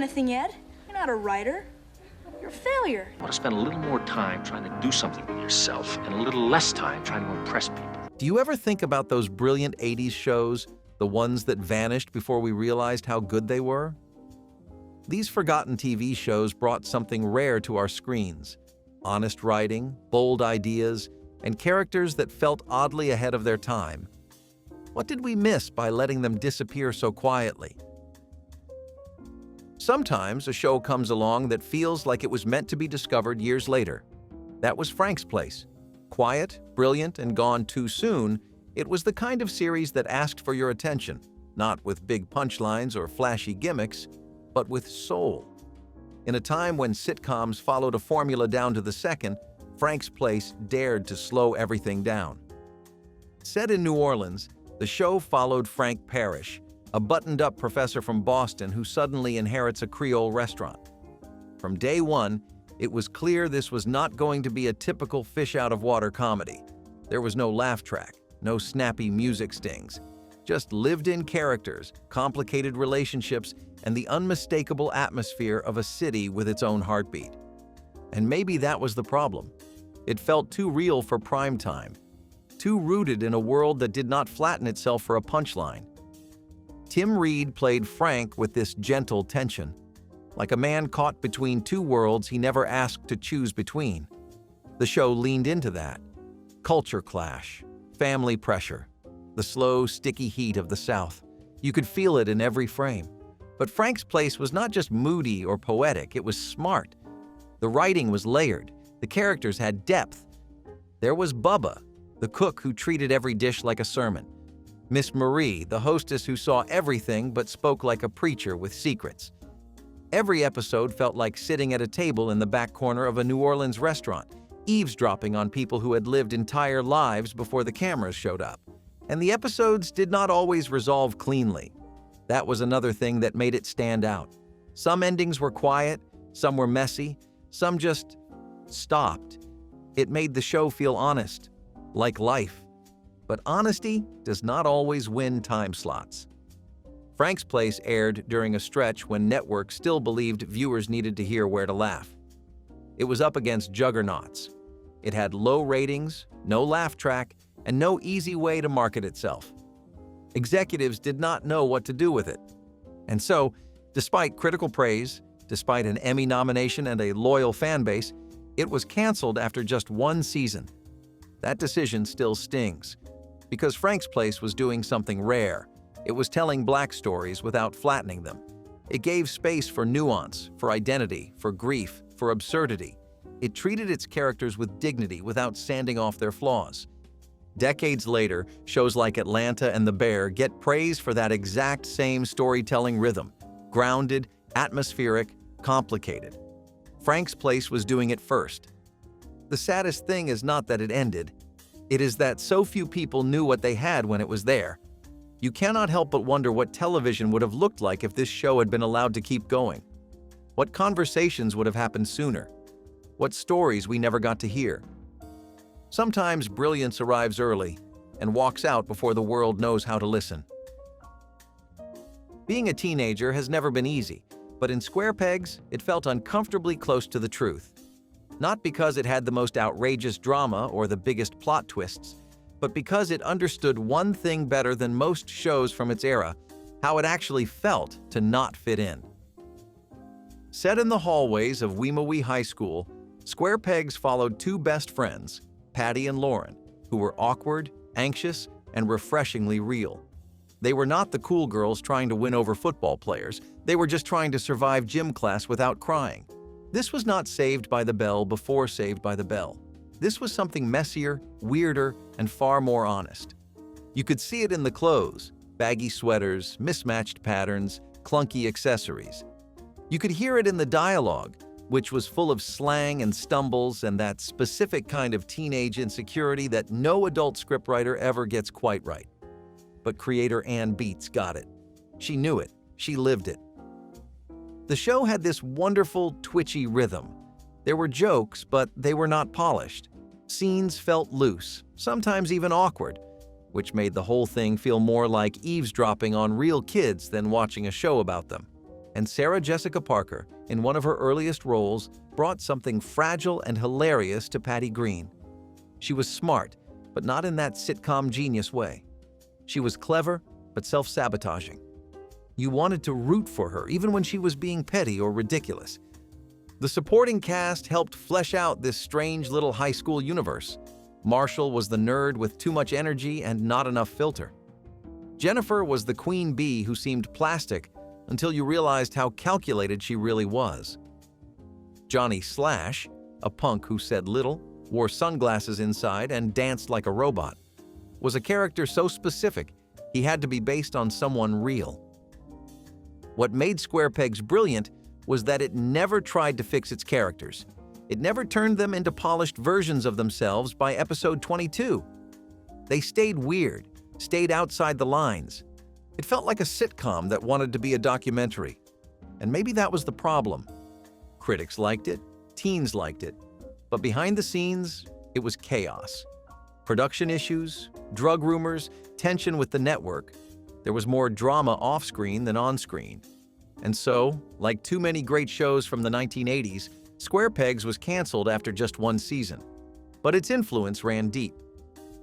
anything yet. You're not a writer. You're a failure. You want to spend a little more time trying to do something with yourself and a little less time trying to impress people. Do you ever think about those brilliant 80s shows, the ones that vanished before we realized how good they were? These forgotten TV shows brought something rare to our screens: honest writing, bold ideas, and characters that felt oddly ahead of their time. What did we miss by letting them disappear so quietly? Sometimes a show comes along that feels like it was meant to be discovered years later. That was Frank's Place. Quiet, brilliant, and gone too soon, it was the kind of series that asked for your attention, not with big punchlines or flashy gimmicks, but with soul. In a time when sitcoms followed a formula down to the second, Frank's Place dared to slow everything down. Set in New Orleans, the show followed Frank Parrish, a buttoned-up professor from Boston who suddenly inherits a Creole restaurant. From day one, it was clear this was not going to be a typical fish-out-of-water comedy. There was no laugh track, no snappy music stings, just lived-in characters, complicated relationships, and the unmistakable atmosphere of a city with its own heartbeat. And maybe that was the problem. It felt too real for prime time, too rooted in a world that did not flatten itself for a punchline. Tim Reed played Frank with this gentle tension, like a man caught between two worlds he never asked to choose between. The show leaned into that. Culture clash, family pressure, the slow, sticky heat of the South. You could feel it in every frame. But Frank's Place was not just moody or poetic, it was smart. The writing was layered, the characters had depth. There was Bubba, the cook who treated every dish like a sermon. Miss Marie, the hostess who saw everything but spoke like a preacher with secrets. Every episode felt like sitting at a table in the back corner of a New Orleans restaurant, eavesdropping on people who had lived entire lives before the cameras showed up. And the episodes did not always resolve cleanly. That was another thing that made it stand out. Some endings were quiet, some were messy, some just stopped. It made the show feel honest, like life. But honesty does not always win time slots. Frank's Place aired during a stretch when networks still believed viewers needed to hear where to laugh. It was up against juggernauts. It had low ratings, no laugh track, and no easy way to market itself. Executives did not know what to do with it. And so, despite critical praise, despite an Emmy nomination and a loyal fan base, it was canceled after just one season. That decision still stings, because Frank's Place was doing something rare. It was telling Black stories without flattening them. It gave space for nuance, for identity, for grief, for absurdity. It treated its characters with dignity without sanding off their flaws. Decades later, shows like Atlanta and The Bear get praise for that exact same storytelling rhythm: grounded, atmospheric, complicated. Frank's Place was doing it first. The saddest thing is not that it ended. It is that so few people knew what they had when it was there. You cannot help but wonder what television would have looked like if this show had been allowed to keep going. What conversations would have happened sooner? What stories we never got to hear? Sometimes brilliance arrives early and walks out before the world knows how to listen. Being a teenager has never been easy, but in Square Pegs, it felt uncomfortably close to the truth. Not because it had the most outrageous drama or the biggest plot twists, but because it understood one thing better than most shows from its era: how it actually felt to not fit in. Set in the hallways of Weemawee High School, Square Pegs followed two best friends, Patty and Lauren, who were awkward, anxious, and refreshingly real. They were not the cool girls trying to win over football players. They were just trying to survive gym class without crying. This was not Saved by the Bell before Saved by the Bell. This was something messier, weirder, and far more honest. You could see it in the clothes: baggy sweaters, mismatched patterns, clunky accessories. You could hear it in the dialogue, which was full of slang and stumbles and that specific kind of teenage insecurity that no adult scriptwriter ever gets quite right. But creator Ann Beats got it. She knew it. She lived it. The show had this wonderful, twitchy rhythm. There were jokes, but they were not polished. Scenes felt loose, sometimes even awkward, which made the whole thing feel more like eavesdropping on real kids than watching a show about them. And Sarah Jessica Parker, in one of her earliest roles, brought something fragile and hilarious to Patty Green. She was smart, but not in that sitcom genius way. She was clever, but self-sabotaging. You wanted to root for her, even when she was being petty or ridiculous. The supporting cast helped flesh out this strange little high school universe. Marshall was the nerd with too much energy and not enough filter. Jennifer was the queen bee who seemed plastic until you realized how calculated she really was. Johnny Slash, a punk who said little, wore sunglasses inside, and danced like a robot, was a character so specific he had to be based on someone real. What made Square Pegs brilliant was that it never tried to fix its characters. It never turned them into polished versions of themselves by episode 22. They stayed weird, stayed outside the lines. It felt like a sitcom that wanted to be a documentary. And maybe that was the problem. Critics liked it, teens liked it, but behind the scenes, it was chaos. Production issues, drug rumors, tension with the network. There was more drama off-screen than on-screen. And so, like too many great shows from the 1980s, Square Pegs was canceled after just one season. But its influence ran deep.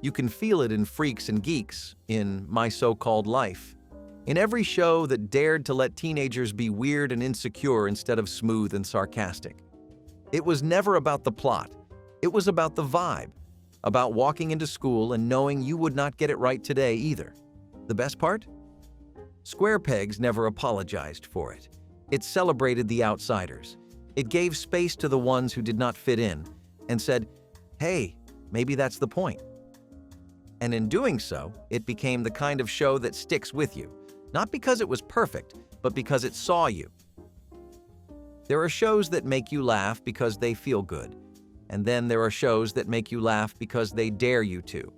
You can feel it in Freaks and Geeks, in My So-Called Life, in every show that dared to let teenagers be weird and insecure instead of smooth and sarcastic. It was never about the plot. It was about the vibe, about walking into school and knowing you would not get it right today either. The best part? Square Pegs never apologized for it. It celebrated the outsiders. It gave space to the ones who did not fit in and said, hey, maybe that's the point. And in doing so, it became the kind of show that sticks with you, not because it was perfect, but because it saw you. There are shows that make you laugh because they feel good, and then there are shows that make you laugh because they dare you to.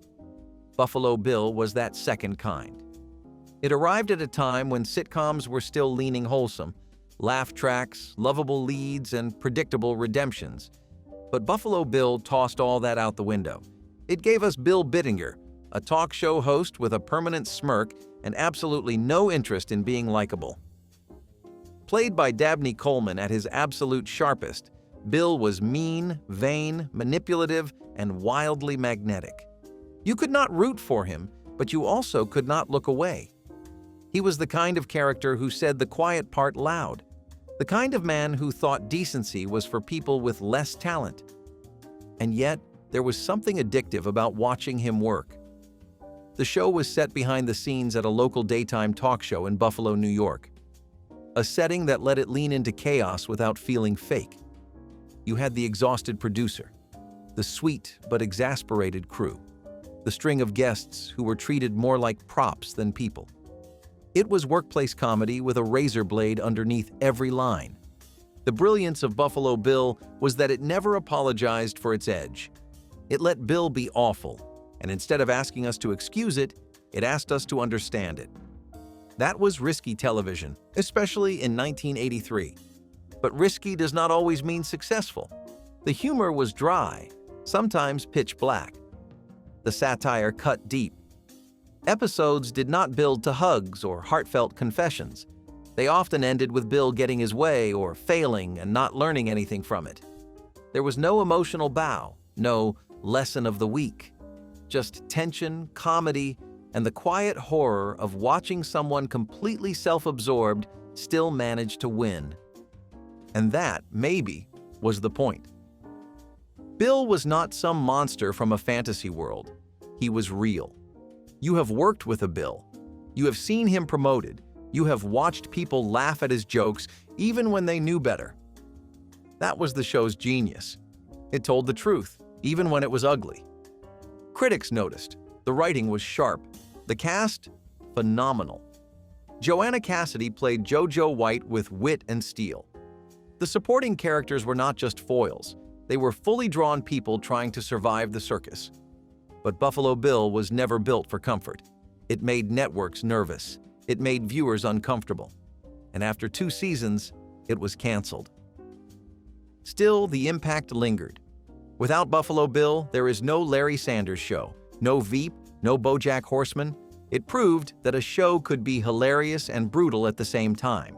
Buffalo Bill was that second kind. It arrived at a time when sitcoms were still leaning wholesome, laugh tracks, lovable leads, and predictable redemptions. But Buffalo Bill tossed all that out the window. It gave us Bill Bittinger, a talk show host with a permanent smirk and absolutely no interest in being likable. Played by Dabney Coleman at his absolute sharpest, Bill was mean, vain, manipulative, and wildly magnetic. You could not root for him, but you also could not look away. He was the kind of character who said the quiet part loud, the kind of man who thought decency was for people with less talent. And yet, there was something addictive about watching him work. The show was set behind the scenes at a local daytime talk show in Buffalo, New York, a setting that let it lean into chaos without feeling fake. You had the exhausted producer, the sweet but exasperated crew, the string of guests who were treated more like props than people. It was workplace comedy with a razor blade underneath every line. The brilliance of Buffalo Bill was that it never apologized for its edge. It let Bill be awful, and instead of asking us to excuse it, it asked us to understand it. That was risky television, especially in 1983. But risky does not always mean successful. The humor was dry, sometimes pitch black. The satire cut deep. Episodes did not build to hugs or heartfelt confessions. They often ended with Bill getting his way or failing and not learning anything from it. There was no emotional bow, no lesson of the week. Just tension, comedy, and the quiet horror of watching someone completely self-absorbed still manage to win. And that, maybe, was the point. Bill was not some monster from a fantasy world. He was real. You have worked with a Bill. You have seen him promoted. You have watched people laugh at his jokes even when they knew better. That was the show's genius. It told the truth, even when it was ugly. Critics noticed. The writing was sharp. The cast? Phenomenal. Joanna Cassidy played JoJo White with wit and steel. The supporting characters were not just foils. They were fully drawn people trying to survive the circus. But Buffalo Bill was never built for comfort. It made networks nervous. It made viewers uncomfortable. And after 2 seasons, it was canceled. Still, the impact lingered. Without Buffalo Bill, there is no Larry Sanders Show, no Veep, no BoJack Horseman. It proved that a show could be hilarious and brutal at the same time.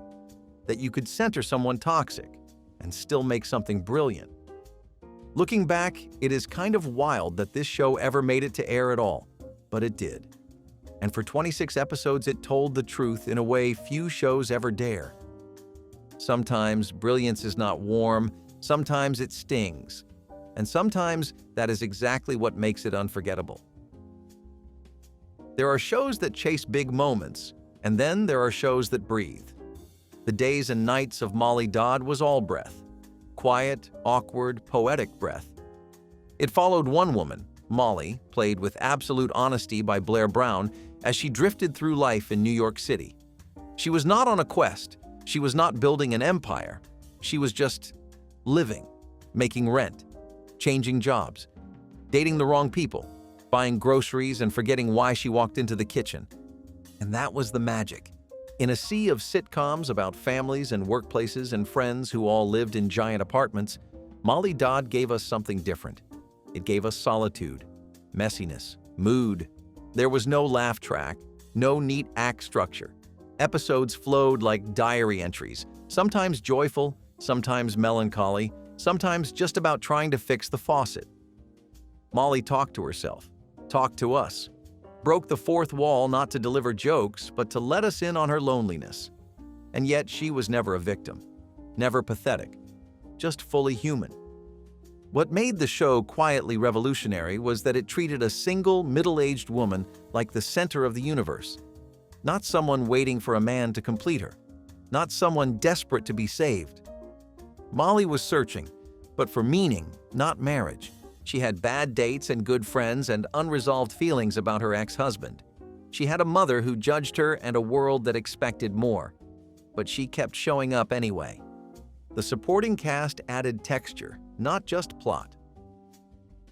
that you could center someone toxic and still make something brilliant. Looking back, it is kind of wild that this show ever made it to air at all, but it did. And for 26 episodes, it told the truth in a way few shows ever dare. Sometimes brilliance is not warm, sometimes it stings, and sometimes that is exactly what makes it unforgettable. There are shows that chase big moments, and then there are shows that breathe. The Days and Nights of Molly Dodd was all breath. Quiet, awkward, poetic breath. It followed one woman, Molly, played with absolute honesty by Blair Brown, as she drifted through life in New York City. She was not on a quest. She was not building an empire. She was just living, making rent, changing jobs, dating the wrong people, buying groceries and forgetting why she walked into the kitchen. And that was the magic. In a sea of sitcoms about families and workplaces and friends who all lived in giant apartments, Molly Dodd gave us something different. It gave us solitude, messiness, mood. There was no laugh track, no neat act structure. Episodes flowed like diary entries, sometimes joyful, sometimes melancholy, sometimes just about trying to fix the faucet. Molly talked to herself, talked to us, broke the fourth wall not to deliver jokes, but to let us in on her loneliness. And yet she was never a victim, never pathetic, just fully human. What made the show quietly revolutionary was that it treated a single, middle-aged woman like the center of the universe. Not someone waiting for a man to complete her, not someone desperate to be saved. Molly was searching, but for meaning, not marriage. She had bad dates and good friends and unresolved feelings about her ex-husband. She had a mother who judged her and a world that expected more. But she kept showing up anyway. The supporting cast added texture, not just plot.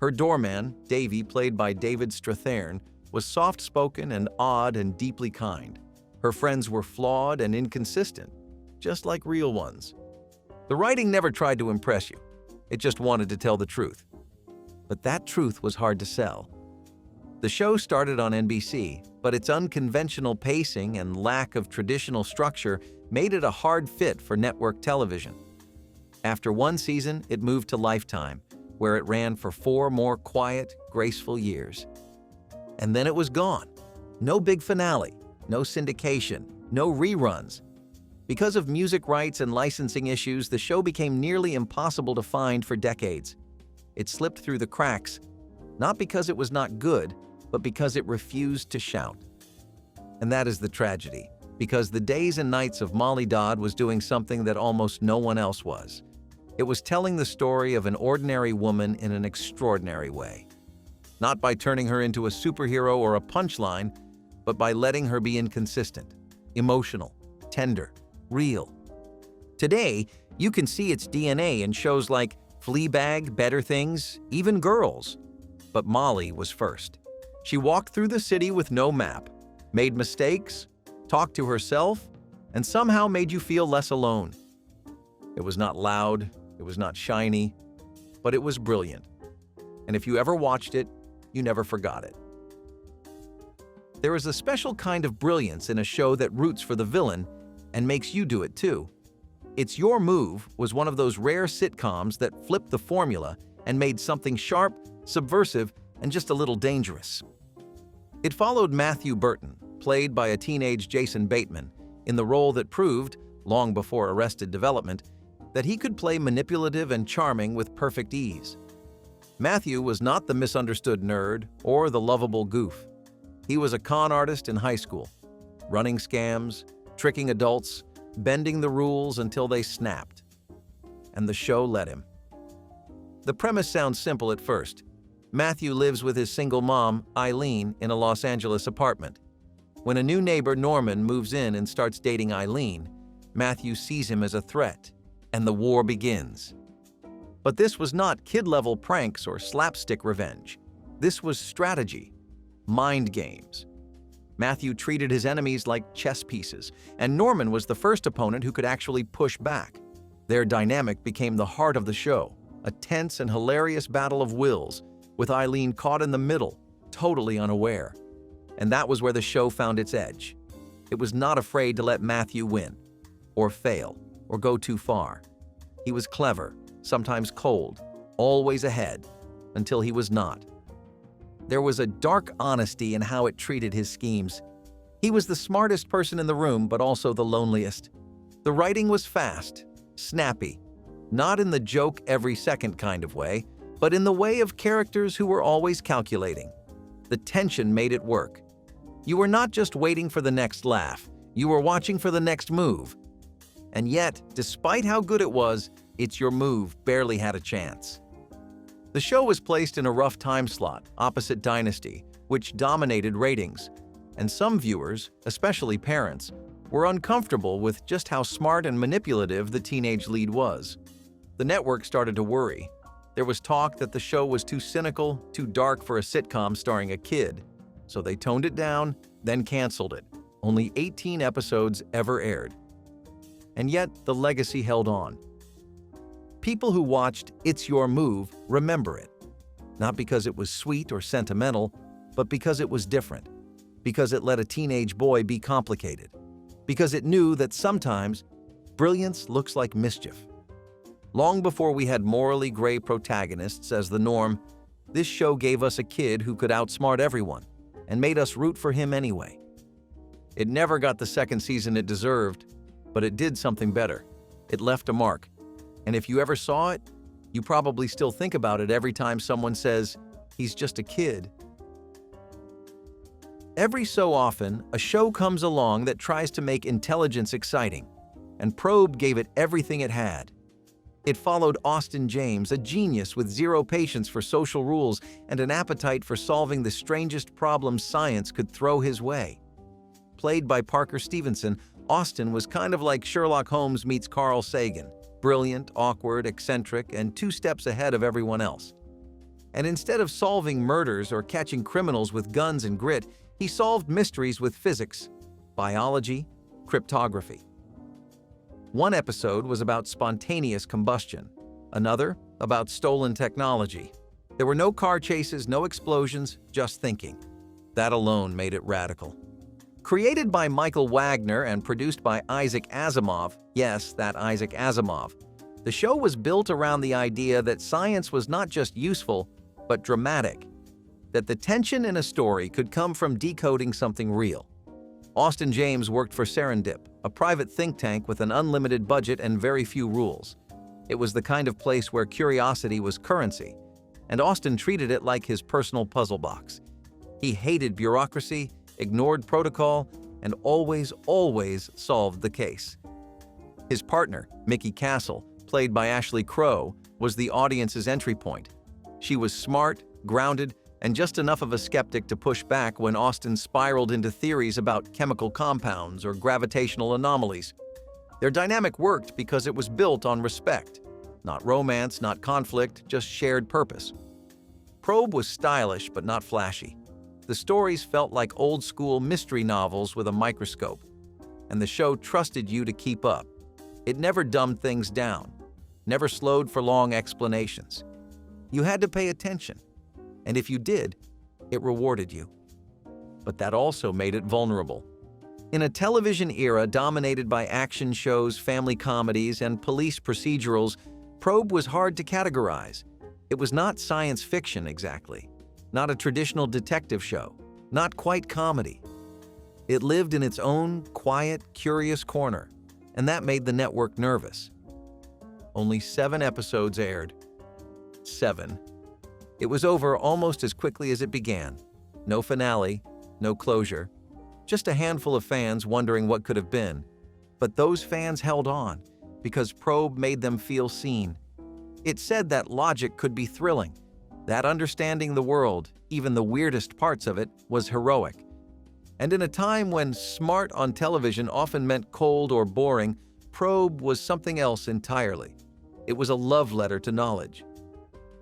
Her doorman, Davy, played by David Strathairn, was soft-spoken and odd and deeply kind. Her friends were flawed and inconsistent, just like real ones. The writing never tried to impress you. It just wanted to tell the truth. But that truth was hard to sell. The show started on NBC, but its unconventional pacing and lack of traditional structure made it a hard fit for network television. After one season, it moved to Lifetime, where it ran for 4 more quiet, graceful years. And then it was gone. No big finale, no syndication, no reruns. Because of music rights and licensing issues, the show became nearly impossible to find for decades. It slipped through the cracks, not because it was not good, but because it refused to shout. And that is the tragedy, because the Days and Nights of Molly Dodd was doing something that almost no one else was. It was telling the story of an ordinary woman in an extraordinary way. Not by turning her into a superhero or a punchline, but by letting her be inconsistent, emotional, tender, real. Today, you can see its DNA in shows like Fleabag, Better Things, even Girls. But Molly was first. She walked through the city with no map, made mistakes, talked to herself, and somehow made you feel less alone. It was not loud, it was not shiny, but it was brilliant. And if you ever watched it, you never forgot it. There is a special kind of brilliance in a show that roots for the villain and makes you do it too. It's Your Move was one of those rare sitcoms that flipped the formula and made something sharp, subversive, and just a little dangerous. It followed Matthew Burton, played by a teenage Jason Bateman, in the role that proved, long before Arrested Development, that he could play manipulative and charming with perfect ease. Matthew was not the misunderstood nerd or the lovable goof. He was a con artist in high school, running scams, tricking adults, bending the rules until they snapped. And the show let him. The premise sounds simple at first. Matthew lives with his single mom, Eileen, in a Los Angeles apartment. When a new neighbor, Norman, moves in and starts dating Eileen, Matthew sees him as a threat, and the war begins. But this was not kid-level pranks or slapstick revenge. This was strategy, mind games. Matthew treated his enemies like chess pieces, and Norman was the first opponent who could actually push back. Their dynamic became the heart of the show, a tense and hilarious battle of wills, with Eileen caught in the middle, totally unaware. And that was where the show found its edge. It was not afraid to let Matthew win, or fail. or go too far. He was clever, sometimes cold, always ahead, until he was not. There was a dark honesty in how it treated his schemes. He was the smartest person in the room, but also the loneliest. The writing was fast, snappy, not in the joke every second kind of way, but in the way of characters who were always calculating. The tension made it work. You were not just waiting for the next laugh, you were watching for the next move. And yet, despite how good it was, It's Your Move barely had a chance. The show was placed in a rough time slot, opposite Dynasty, which dominated ratings, and some viewers, especially parents, were uncomfortable with just how smart and manipulative the teenage lead was. The network started to worry. There was talk that the show was too cynical, too dark for a sitcom starring a kid, so they toned it down, then canceled it. Only 18 episodes ever aired. And yet, the legacy held on. People who watched It's Your Move remember it. Not because it was sweet or sentimental, but because it was different. Because it let a teenage boy be complicated. Because it knew that sometimes brilliance looks like mischief. Long before we had morally gray protagonists as the norm, this show gave us a kid who could outsmart everyone and made us root for him anyway. It never got the second season it deserved, but it did something better. It left a mark. And if you ever saw it, you probably still think about it every time someone says, "He's just a kid." Every so often, a show comes along that tries to make intelligence exciting, and Probe gave it everything it had. It followed Austin James, a genius with zero patience for social rules and an appetite for solving the strangest problems science could throw his way. Played by Parker Stevenson, Austin was kind of like Sherlock Holmes meets Carl Sagan, brilliant, awkward, eccentric, and 2 steps ahead of everyone else. And instead of solving murders or catching criminals with guns and grit, he solved mysteries with physics, biology, cryptography. One episode was about spontaneous combustion, another about stolen technology. There were no car chases, no explosions, just thinking. That alone made it radical. Created by Michael Wagner and produced by Isaac Asimov, yes, that Isaac Asimov, the show was built around the idea that science was not just useful, but dramatic. That the tension in a story could come from decoding something real. Austin James worked for Serendip, a private think tank with an unlimited budget and very few rules. It was the kind of place where curiosity was currency, and Austin treated it like his personal puzzle box. He hated bureaucracy, ignored protocol, and always solved the case. His partner, Mickey Castle, played by Ashley Crowe, was the audience's entry point. She was smart, grounded, and just enough of a skeptic to push back when Austin spiraled into theories about chemical compounds or gravitational anomalies. Their dynamic worked because it was built on respect. Not romance, not conflict, just shared purpose. Probe was stylish but not flashy. The stories felt like old-school mystery novels with a microscope, and the show trusted you to keep up. It never dumbed things down, never slowed for long explanations. You had to pay attention. And if you did, it rewarded you. But that also made it vulnerable. In a television era dominated by action shows, family comedies, and police procedurals, Probe was hard to categorize. It was not science fiction exactly, not a traditional detective show, not quite comedy. It lived in its own quiet, curious corner, and that made the network nervous. Only 7 episodes aired. 7. It was over almost as quickly as it began. No finale, no closure. Just a handful of fans wondering what could have been. But those fans held on because Probe made them feel seen. It said that logic could be thrilling, that understanding the world, even the weirdest parts of it, was heroic. And in a time when smart on television often meant cold or boring, Probe was something else entirely. It was a love letter to knowledge.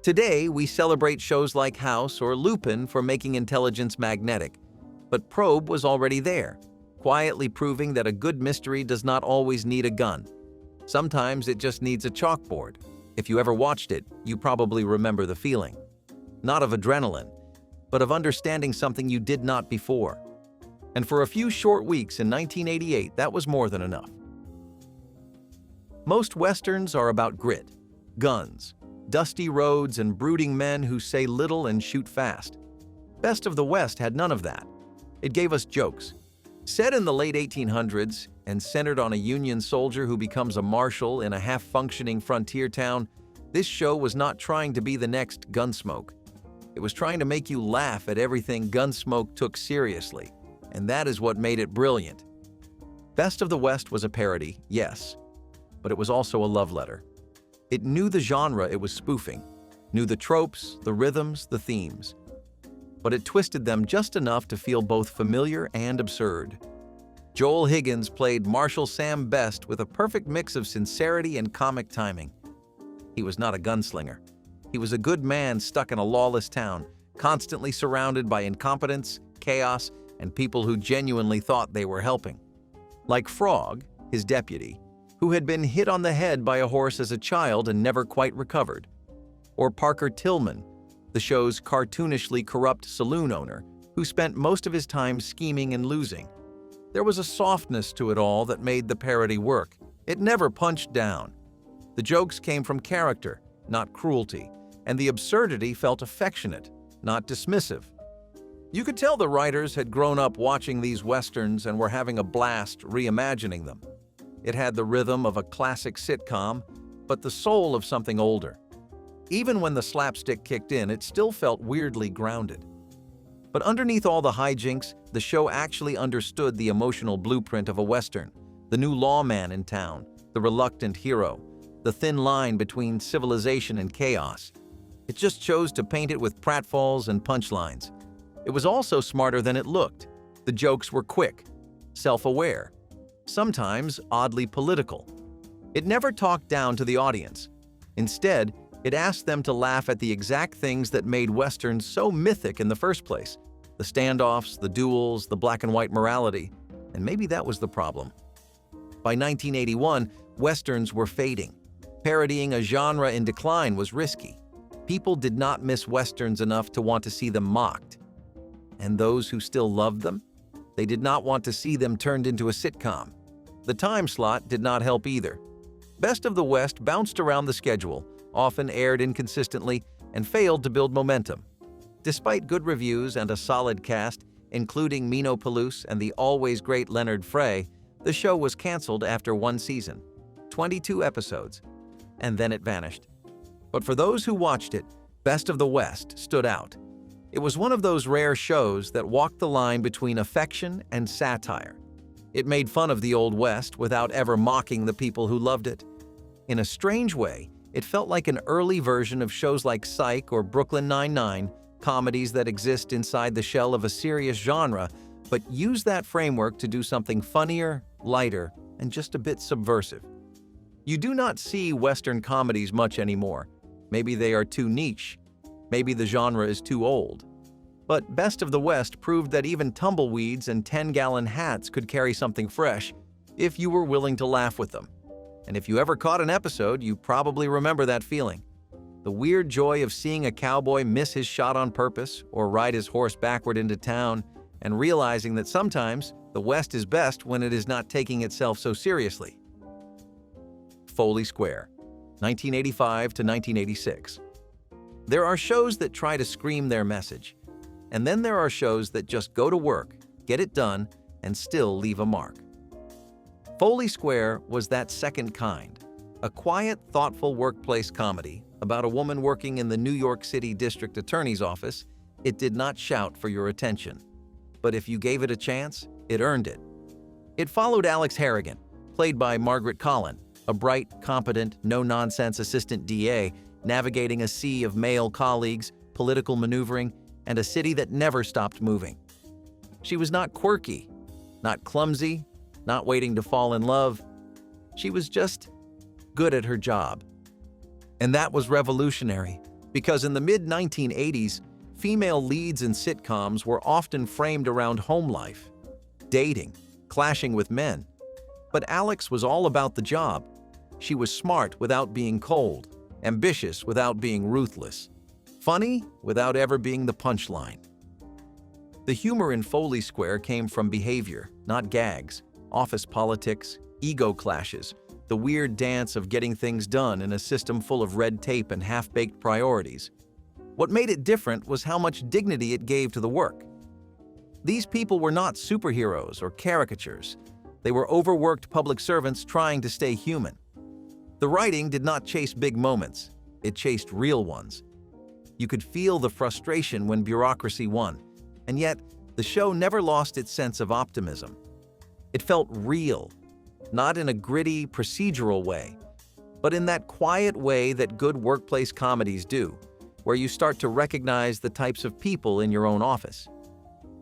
Today, we celebrate shows like House or Lupin for making intelligence magnetic. But Probe was already there, quietly proving that a good mystery does not always need a gun. Sometimes it just needs a chalkboard. If you ever watched it, you probably remember the feeling. Not of adrenaline, but of understanding something you did not before. And for a few short weeks in 1988, that was more than enough. Most westerns are about grit, guns, dusty roads, and brooding men who say little and shoot fast. Best of the West had none of that. It gave us jokes. Set in the late 1800s and centered on a Union soldier who becomes a marshal in a half-functioning frontier town, this show was not trying to be the next Gunsmoke. It was trying to make you laugh at everything Gunsmoke took seriously, and that is what made it brilliant. Best of the West was a parody, yes, but it was also a love letter. It knew the genre it was spoofing, knew the tropes, the rhythms, the themes, but it twisted them just enough to feel both familiar and absurd. Joel Higgins played Marshal Sam Best with a perfect mix of sincerity and comic timing. He was not a gunslinger. He was a good man stuck in a lawless town, constantly surrounded by incompetence, chaos, and people who genuinely thought they were helping. Like Frog, his deputy, who had been hit on the head by a horse as a child and never quite recovered. Or Parker Tillman, the show's cartoonishly corrupt saloon owner, who spent most of his time scheming and losing. There was a softness to it all that made the parody work. It never punched down. The jokes came from character, not cruelty, and the absurdity felt affectionate, not dismissive. You could tell the writers had grown up watching these westerns and were having a blast reimagining them. It had the rhythm of a classic sitcom, but the soul of something older. Even when the slapstick kicked in, it still felt weirdly grounded. But underneath all the hijinks, the show actually understood the emotional blueprint of a western, the new lawman in town, the reluctant hero, the thin line between civilization and chaos. It just chose to paint it with pratfalls and punchlines. It was also smarter than it looked. The jokes were quick, self-aware, sometimes oddly political. It never talked down to the audience. Instead, it asked them to laugh at the exact things that made westerns so mythic in the first place. The standoffs, the duels, the black and white morality, and maybe that was the problem. By 1981, westerns were fading. Parodying a genre in decline was risky. People did not miss westerns enough to want to see them mocked. And those who still loved them? They did not want to see them turned into a sitcom. The time slot did not help either. Best of the West bounced around the schedule, often aired inconsistently, and failed to build momentum. Despite good reviews and a solid cast, including Mino Palouse and the always great Leonard Frey, the show was canceled after one season, 22 episodes, and then it vanished. But for those who watched it, Best of the West stood out. It was one of those rare shows that walked the line between affection and satire. It made fun of the Old West without ever mocking the people who loved it. In a strange way, it felt like an early version of shows like Psych or Brooklyn Nine-Nine, comedies that exist inside the shell of a serious genre, but use that framework to do something funnier, lighter, and just a bit subversive. You do not see Western comedies much anymore. Maybe they are too niche. Maybe the genre is too old. But Best of the West proved that even tumbleweeds and 10-gallon hats could carry something fresh if you were willing to laugh with them. And if you ever caught an episode, you probably remember that feeling. The weird joy of seeing a cowboy miss his shot on purpose or ride his horse backward into town, and realizing that sometimes the West is best when it is not taking itself so seriously. Foley Square, 1985 to 1986. There are shows that try to scream their message, and then there are shows that just go to work, get it done, and still leave a mark. Foley Square was that second kind, a quiet, thoughtful workplace comedy about a woman working in the New York City District Attorney's office. It did not shout for your attention, but if you gave it a chance, it earned it. It followed Alex Harrigan, played by Margaret Collin, a bright, competent, no-nonsense assistant DA navigating a sea of male colleagues, political maneuvering, and a city that never stopped moving. She was not quirky, not clumsy, not waiting to fall in love. She was just good at her job. And that was revolutionary, because in the mid-1980s, female leads in sitcoms were often framed around home life, dating, clashing with men. But Alex was all about the job. She was smart without being cold, ambitious without being ruthless, funny without ever being the punchline. The humor in Foley Square came from behavior, not gags, office politics, ego clashes, the weird dance of getting things done in a system full of red tape and half-baked priorities. What made it different was how much dignity it gave to the work. These people were not superheroes or caricatures. They were overworked public servants trying to stay human. The writing did not chase big moments. It chased real ones. You could feel the frustration when bureaucracy won, and yet the show never lost its sense of optimism. It felt real, not in a gritty, procedural way, but in that quiet way that good workplace comedies do, where you start to recognize the types of people in your own office.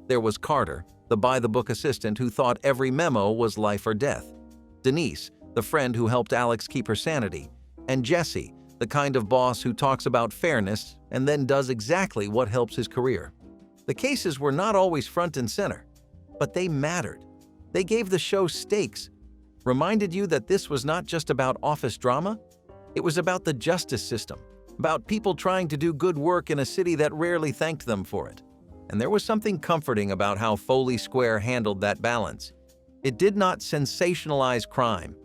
There was Carter, the by-the-book assistant who thought every memo was life or death; Denise, the friend who helped Alex keep her sanity; and Jesse, the kind of boss who talks about fairness and then does exactly what helps his career. The cases were not always front and center, but they mattered. They gave the show stakes, reminded you that this was not just about office drama. It was about the justice system, about people trying to do good work in a city that rarely thanked them for it. And there was something comforting about how Foley Square handled that balance. It did not sensationalize crime.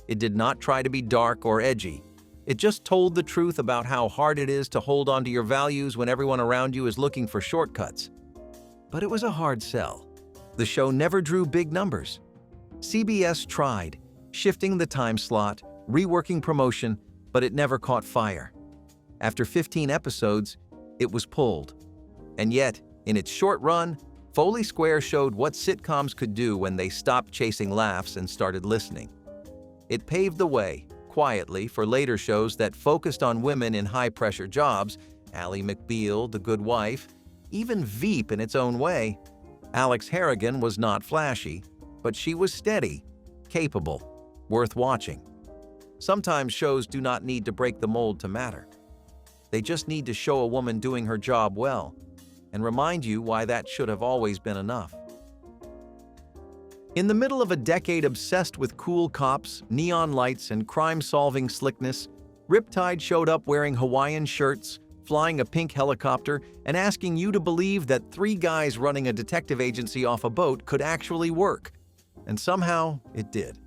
It did not try to be dark or edgy. It just told the truth about how hard it is to hold on to your values when everyone around you is looking for shortcuts. But it was a hard sell. The show never drew big numbers. CBS tried, shifting the time slot, reworking promotion, but it never caught fire. After 15 episodes, it was pulled. And yet, in its short run, Foley Square showed what sitcoms could do when they stopped chasing laughs and started listening. It paved the way, quietly, for later shows that focused on women in high-pressure jobs: Ally McBeal, The Good Wife, even Veep in its own way. Alex Harrigan was not flashy, but she was steady, capable, worth watching. Sometimes shows do not need to break the mold to matter. They just need to show a woman doing her job well and remind you why that should have always been enough. In the middle of a decade obsessed with cool cops, neon lights, and crime-solving slickness, Riptide showed up wearing Hawaiian shirts, flying a pink helicopter, and asking you to believe that 3 guys running a detective agency off a boat could actually work. And somehow, it did.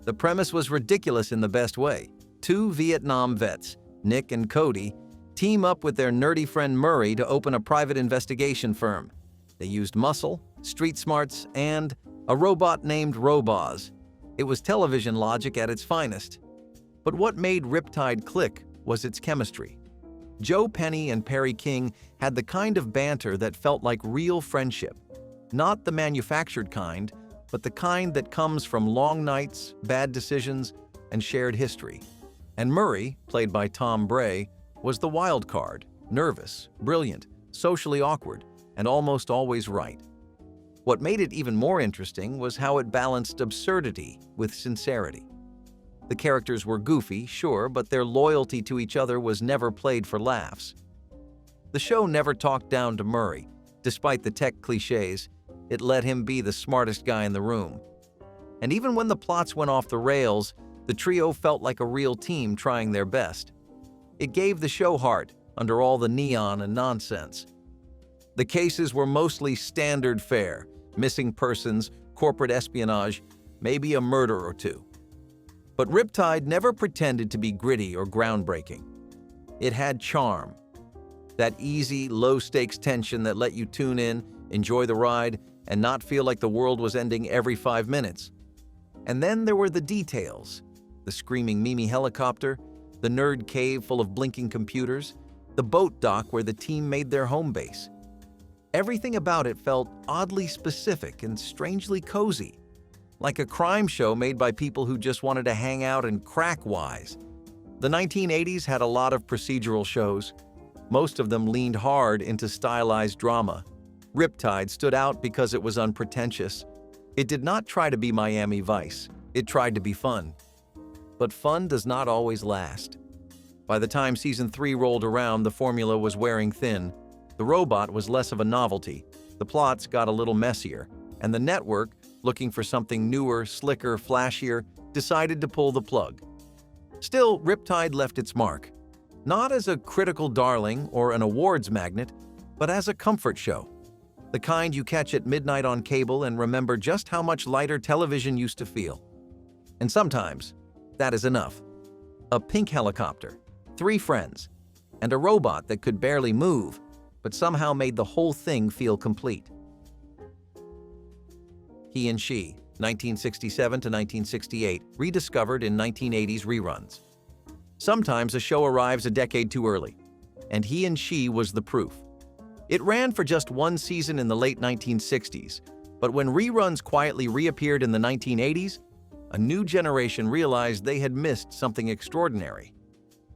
The premise was ridiculous in the best way. 2 Vietnam vets, Nick and Cody, team up with their nerdy friend Murray to open a private investigation firm. They used muscle, street smarts, and a robot named Roboz. It was television logic at its finest. But what made Riptide click was its chemistry. Joe Penny and Perry King had the kind of banter that felt like real friendship. Not the manufactured kind, but the kind that comes from long nights, bad decisions, and shared history. And Murray, played by Tom Bray, was the wild card: nervous, brilliant, socially awkward, and almost always right. What made it even more interesting was how it balanced absurdity with sincerity. The characters were goofy, sure, but their loyalty to each other was never played for laughs. The show never talked down to Murray. Despite the tech cliches, it let him be the smartest guy in the room. And even when the plots went off the rails, the trio felt like a real team trying their best. It gave the show heart under all the neon and nonsense. The cases were mostly standard fare: missing persons, corporate espionage, maybe a murder or two. But Riptide never pretended to be gritty or groundbreaking. It had charm. That easy, low-stakes tension that let you tune in, enjoy the ride, and not feel like the world was ending every 5 minutes. And then there were the details: the screaming Mimi helicopter, the nerd cave full of blinking computers, the boat dock where the team made their home base. Everything about it felt oddly specific and strangely cozy, like a crime show made by people who just wanted to hang out and crack wise. The 1980s had a lot of procedural shows. Most of them leaned hard into stylized drama. Riptide stood out because it was unpretentious. It did not try to be Miami Vice. It tried to be fun. But fun does not always last. By the time season 3 rolled around, the formula was wearing thin. The robot was less of a novelty. The plots got a little messier. And the network, looking for something newer, slicker, flashier, decided to pull the plug. Still, Riptide left its mark. Not as a critical darling or an awards magnet, but as a comfort show. The kind you catch at midnight on cable and remember just how much lighter television used to feel. And sometimes, That is enough. A pink helicopter, 3 friends, and a robot that could barely move, but somehow made the whole thing feel complete. He and She, 1967 to 1968, rediscovered in 1980s reruns. Sometimes a show arrives a decade too early, and He and She was the proof. It ran for just 1 season in the late 1960s, but when reruns quietly reappeared in the 1980s, a new generation realized they had missed something extraordinary.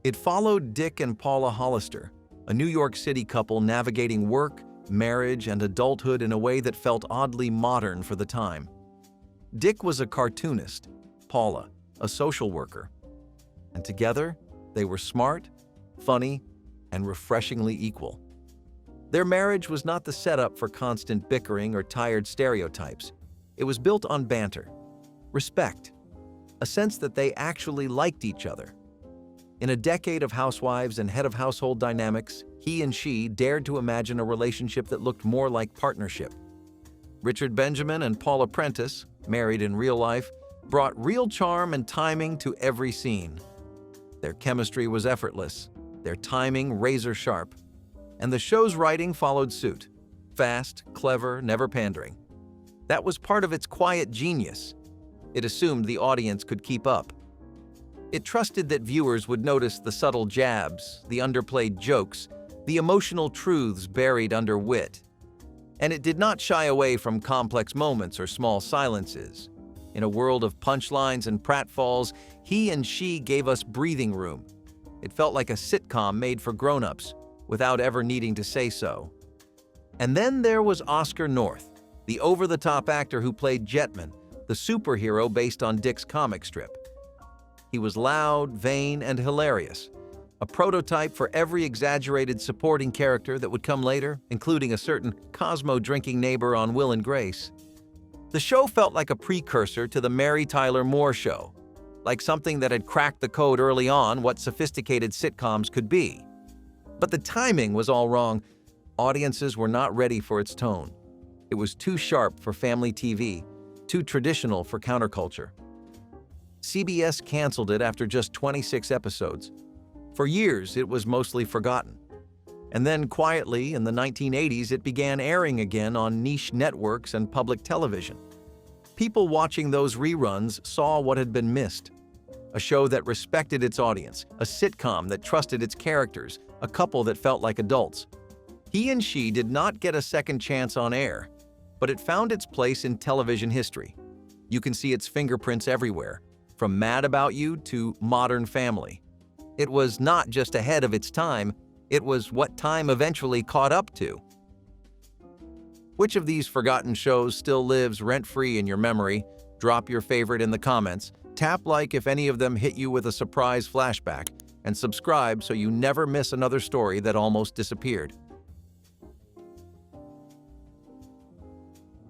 It followed Dick and Paula Hollister, a New York City couple navigating work, marriage, and adulthood in a way that felt oddly modern for the time. Dick was a cartoonist, Paula, a social worker. And together, they were smart, funny, and refreshingly equal. Their marriage was not the setup for constant bickering or tired stereotypes. It was built on banter, respect, a sense that they actually liked each other. In a decade of housewives and head of household dynamics, He and She dared to imagine a relationship that looked more like partnership. Richard Benjamin and Paula Prentice, married in real life, brought real charm and timing to every scene. Their chemistry was effortless, their timing razor-sharp, and the show's writing followed suit. Fast, clever, never pandering. That was part of its quiet genius. It assumed the audience could keep up. It trusted that viewers would notice the subtle jabs, the underplayed jokes, the emotional truths buried under wit. And it did not shy away from complex moments or small silences. In a world of punchlines and pratfalls, He and She gave us breathing room. It felt like a sitcom made for grown-ups, without ever needing to say so. And then there was Oscar North, the over-the-top actor who played Jetman, the superhero based on Dick's comic strip. He was loud, vain, and hilarious, a prototype for every exaggerated supporting character that would come later, including a certain Cosmo-drinking neighbor on Will and Grace. The show felt like a precursor to the Mary Tyler Moore Show, like something that had cracked the code early on what sophisticated sitcoms could be. But the timing was all wrong. Audiences were not ready for its tone. It was too sharp for family TV, too traditional for counterculture. CBS canceled it after just 26 episodes. For years, it was mostly forgotten. And then quietly, in the 1980s, it began airing again on niche networks and public television. People watching those reruns saw what had been missed. A show that respected its audience, a sitcom that trusted its characters, a couple that felt like adults. He and She did not get a second chance on air, but it found its place in television history. You can see its fingerprints everywhere, from Mad About You to Modern Family. It was not just ahead of its time, it was what time eventually caught up to. Which of these forgotten shows still lives rent-free in your memory? Drop your favorite in the comments, tap like if any of them hit you with a surprise flashback, and subscribe so you never miss another story that almost disappeared.